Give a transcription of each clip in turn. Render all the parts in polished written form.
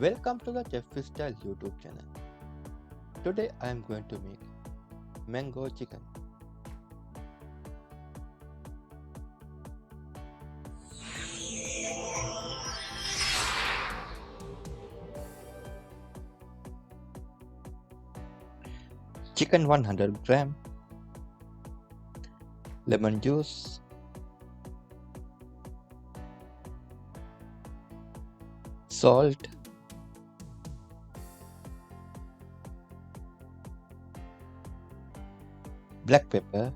Welcome to the chefstyle YouTube channel. Today I am going to make mango chicken. Chicken 100 gram, lemon juice, salt, black pepper,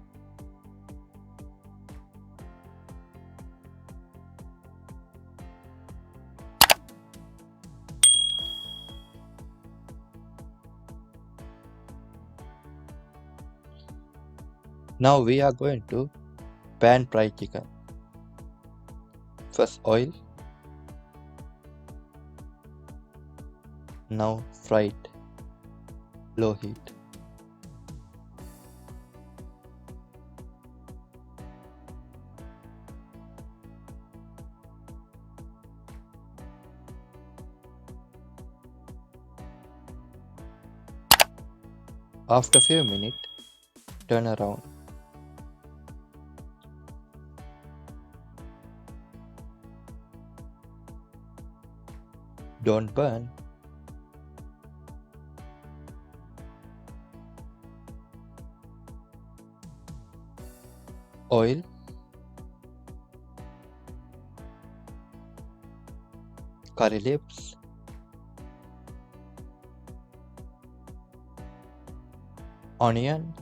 now we are going to pan fry chicken. First oil, now fry it, low heat. After few minutes, turn around. Don't burn. Oil, curry leaves, onion,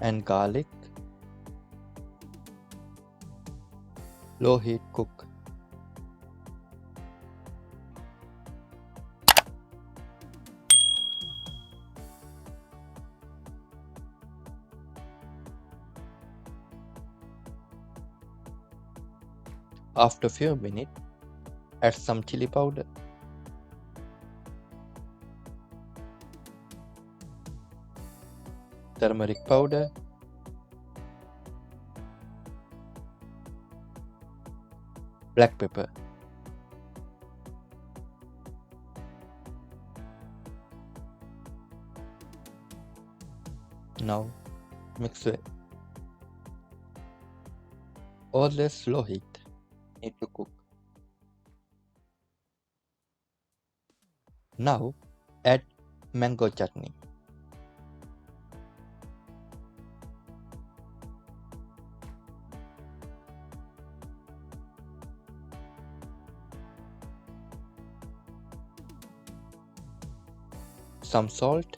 and garlic. Low heat cook. After few minutes, add some chili powder, turmeric powder, black pepper. Now mix it. Always slow heat. Need to cook. Now add mango chutney. Some salt,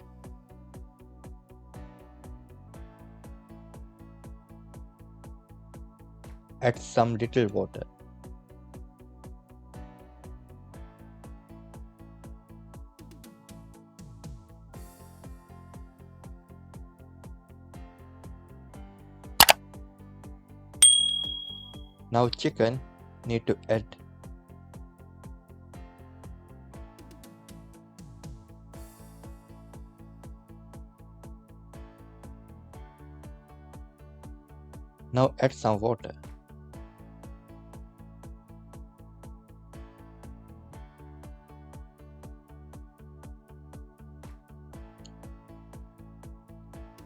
add some little water. Now chicken need to add. Now add some water.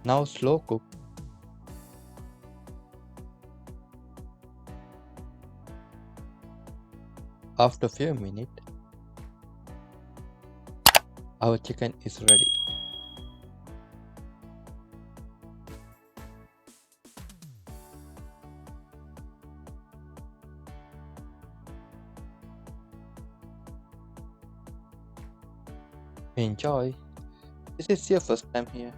Now slow cook. After few minutes, our chicken is ready. Enjoy. This is your first time here.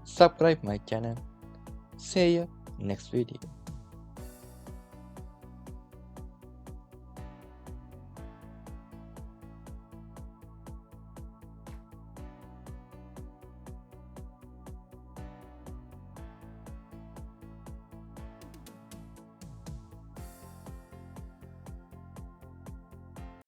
Subscribe my channel. See you next video.